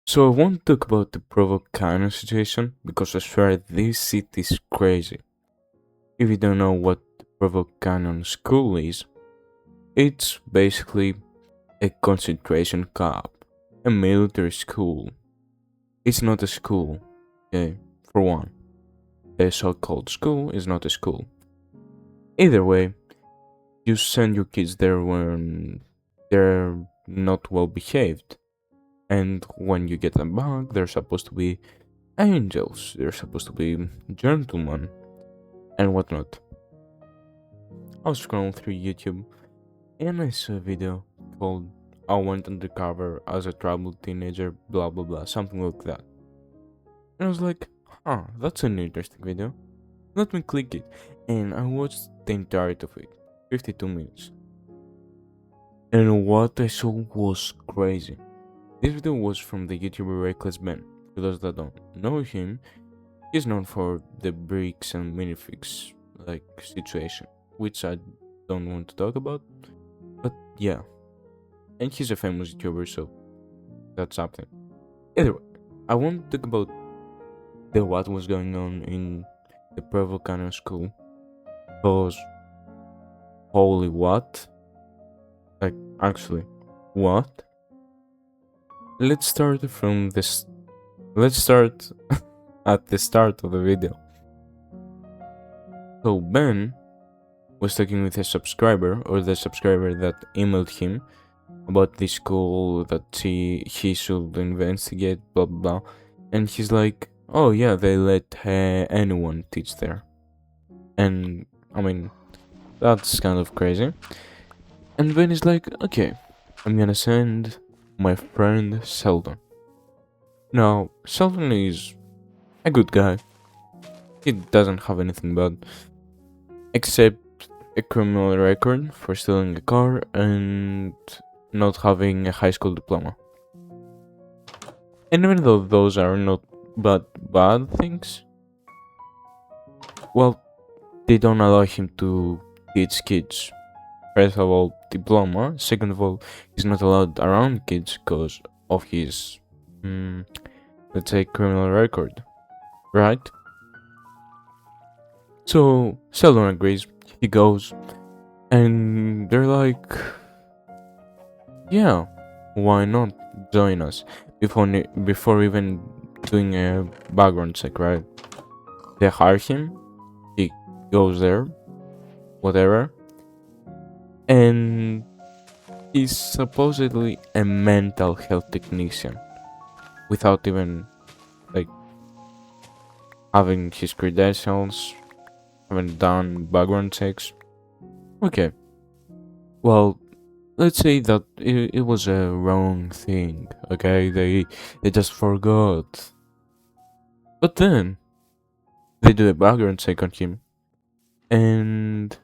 So I want to talk about the provo situation because I swear this city is crazy. If you don't know what the provo school is, it's basically a concentration camp, a military school. It's not a school, okay, for one. The so-called school is not a school. Either way, you send your kids there when they're not well behaved. And when you get them back, they're supposed to be angels, they're supposed to be gentlemen, and whatnot. I was scrolling through YouTube and I saw a video called I Went Undercover as a Troubled Teenager, blah blah blah, something like that. And I was like, huh, that's an interesting video. Let me click it. And I watched the entirety of it, 52 minutes. And what I saw was crazy. This video was from the YouTuber Reckless Ben. For those that don't know him, he's known for the bricks and minifigs like situation, which I don't want to talk about. But yeah, and he's a famous YouTuber, so that's something. Either way, I want to talk about the what was going on in the provo school. Cause holy what? Like actually, what? Let's start from this. Let's start at the start of the video. So Ben was talking with a subscriber, or the subscriber that emailed him about the school that he should investigate, blah blah, and he's like, "Oh yeah, they let anyone teach there," and I mean, that's kind of crazy. And Ben is like, "Okay, I'm gonna send my friend Sheldon." Now, Sheldon is a good guy. He doesn't have anything bad, except a criminal record for stealing a car and not having a high school diploma. And even though those are not bad things, well, they don't allow him to teach kids. First of all, diploma. Second of all, he's not allowed around kids because of his, let's say, criminal record, right? So Sheldon agrees. He goes, and they're like, "Yeah, why not join us?" Before even doing a background check, right? They hire him. He goes there, whatever, and he's supposedly a mental health technician without even like having his credentials, having done background checks. Okay, well, let's say that it was a wrong thing. Okay, they just forgot, but then they do a background check on him, and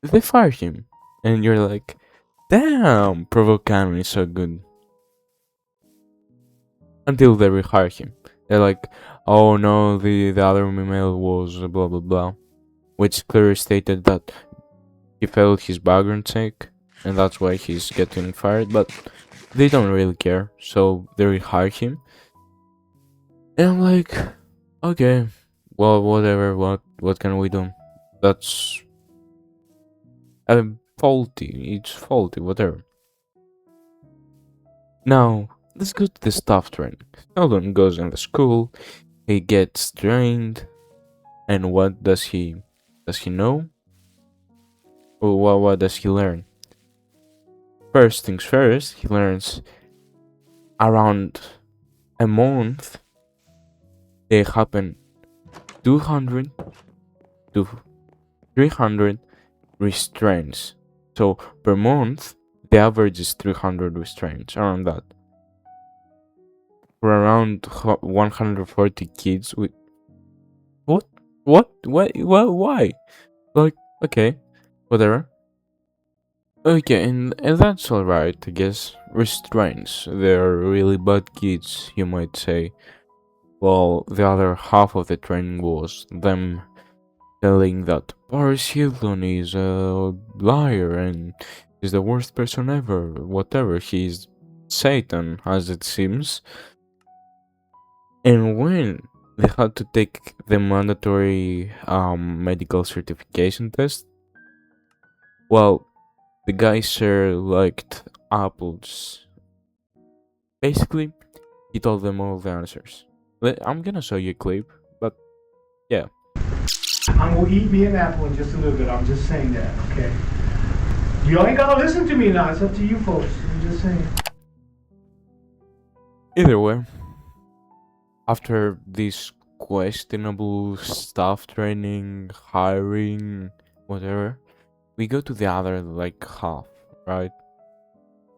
they fire him, and you're like, damn, Provocano is so good. Until they rehire him. They're like, oh no, the other email was blah blah blah. Which clearly stated that he failed his background check, and that's why he's getting fired, but they don't really care, so they rehire him. And I'm like, okay, well, whatever, what can we do? That's faulty, it's faulty, whatever. Now, let's go to the staff training. Sheldon goes in the school, he gets trained, and what does he know? Or what does he learn? First things first, he learns around a month they happen 200 to 300 restraints. So per month, the average is 300 restraints, around that. For around 140 kids with what? Why? Like, okay, whatever. Okay, and that's alright, I guess. Restraints. They're really bad kids, you might say. Well, the other half of the training was them telling that Paris Hilton is a liar and is the worst person ever. Whatever, he's Satan, as it seems. And when they had to take the mandatory medical certification test, well, the guy sure liked apples. Basically, he told them all the answers. I'm gonna show you a clip, but yeah. I'm gonna eat me an apple in just a little bit. I'm just saying that, okay? You ain't gotta listen to me now. It's up to you folks. I'm just saying. Either way, after this questionable staff training, hiring, whatever, we go to the other like half, right?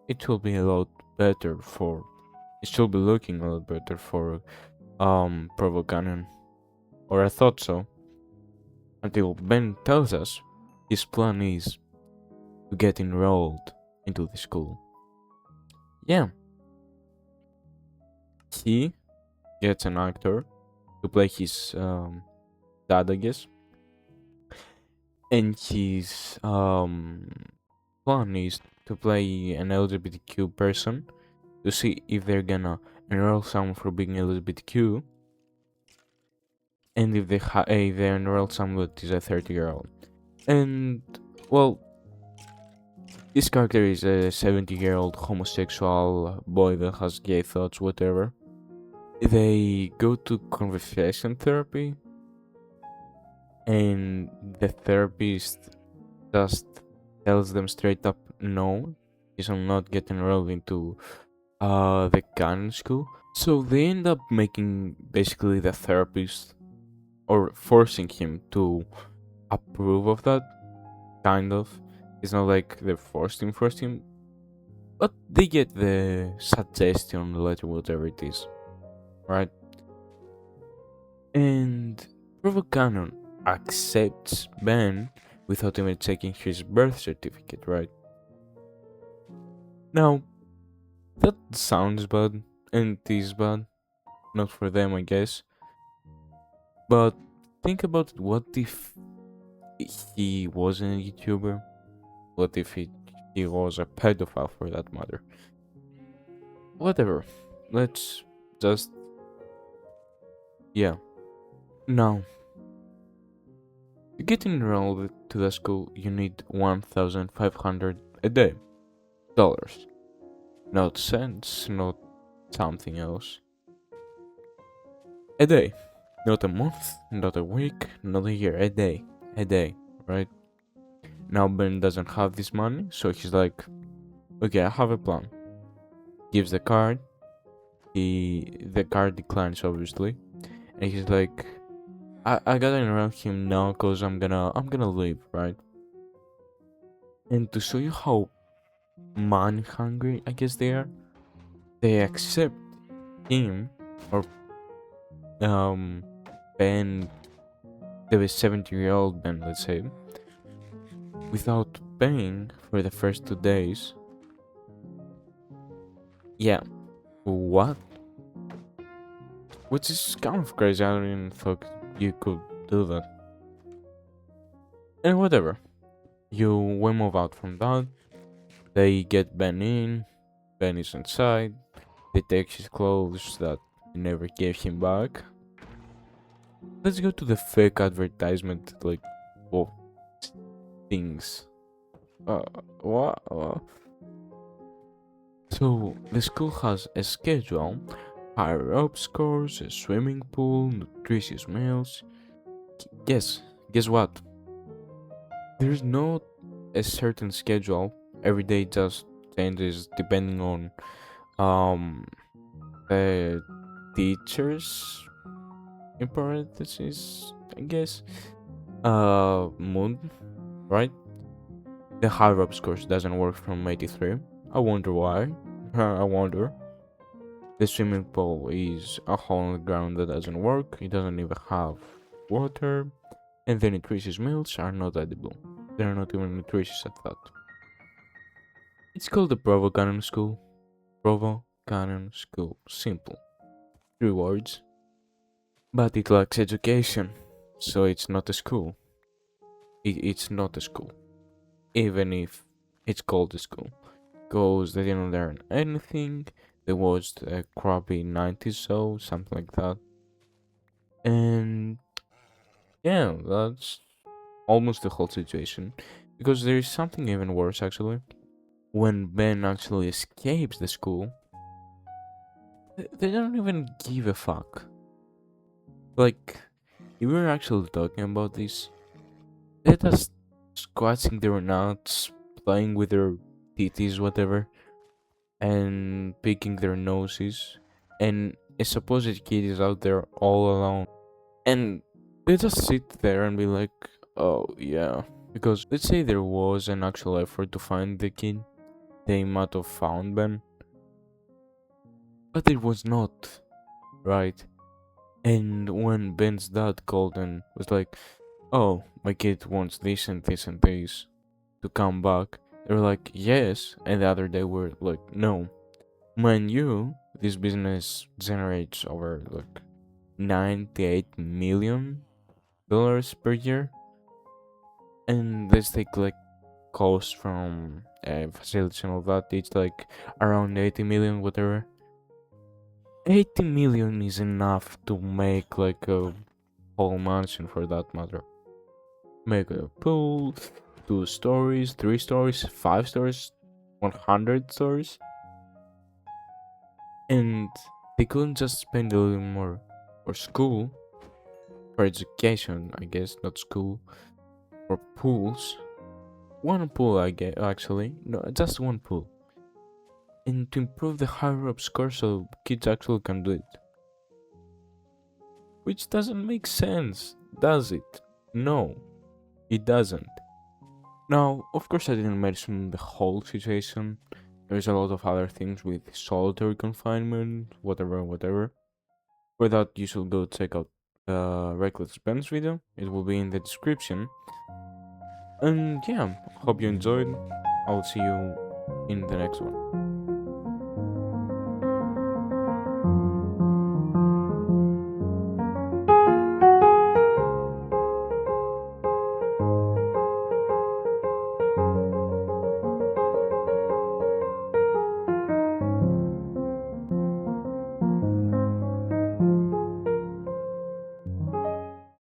It will be a lot better for. It should be looking a lot better for Provo Canyon, or I thought so. Until Ben tells us his plan is to get enrolled into the school. Yeah, he gets an actor to play his dad, I guess, and his plan is to play an LGBTQ person to see if they're gonna enroll someone for being LGBTQ, and if they enroll someone that is a 30-year-old. And well, this character is a 70-year-old homosexual boy that has gay thoughts, whatever. They go to conversation therapy, and the therapist just tells them straight up no, he shall not get enrolled into the canon school. So they end up making basically the therapist or forcing him to approve of that, kind of. It's not like they forced him, but they get the suggestion letter, whatever it is, right? And Provo Canon accepts Ben without even checking his birth certificate, right? Now, that sounds bad, and it is bad. Not for them, I guess. But think about it, what if he wasn't a YouTuber? What if he was a pedophile for that matter? Whatever. Let's just. Yeah. Now, to get enrolled to the school, you need 1,500 a day. Dollars. Not cents, not something else. A day. Not a month, not a week, not a year. A day. A day, right? Now Ben doesn't have this money, so he's like, okay, I have a plan. Gives the card. The card declines, obviously, and he's like, I gotta enroll him now cause I'm gonna leave, right? And to show you how money hungry I guess they are, they accept him or Ben, the 70-year-old Ben, let's say, without paying for the first 2 days. Yeah, what? Which is kind of crazy. I didn't thought you could do that. And whatever. We move out from that. They get Ben in. Ben is inside. They take his clothes that they never gave him back. Let's go to the fake advertisement, like, well, things. What? So, the school has a schedule, higher up scores, a swimming pool, nutritious meals. Guess what? There's not a certain schedule. Every day just changes depending on the teachers, in parentheses, I guess, mood, right? The higher up scores doesn't work from 83. I wonder why. I wonder. The swimming pool is a hole in the ground that doesn't work. It doesn't even have water. And the nutritious meals are not edible. They're not even nutritious at that. It's called the Provo Canon School. Provo Canon School. Simple. 3 words. But it lacks education. So it's not a school. It's not a school. Even if it's called a school. Because they didn't learn anything. they watched a crappy 90s show, something like that. And yeah, that's almost the whole situation. Because there is something even worse actually. When Ben actually escapes the school, they don't even give a fuck. Like, if we're actually talking about this, they're just scratching their nuts, playing with their titties, whatever, and picking their noses, and a supposed kid is out there all alone. And they just sit there and be like, oh yeah. Because let's say there was an actual effort to find the kid, they might have found Ben, but it was not, right? And when Ben's dad called and was like, oh, my kid wants this and this and this to come back, they were like, yes. And the other day were like, no. Mind you, this business generates over like $98 million per year. And let's take like cost from facilities and all that, it's like around 80 million, whatever. 80 million is enough to make like a whole mansion for that matter. Make a pool, 2 stories, 3 stories, 5 stories, 100 stories. And they couldn't just spend a little more for school, for education, I guess, not school, or pools. One pool, I get actually, no, just one pool. And to improve the higher up score so kids actually can do it. Which doesn't make sense, does it? No, it doesn't. Now, of course, I didn't mention the whole situation. There's a lot of other things with solitary confinement, whatever, whatever. For that, you should go check out the Reckless Pens video. It will be in the description. And yeah, hope you enjoyed. I'll see you in the next one.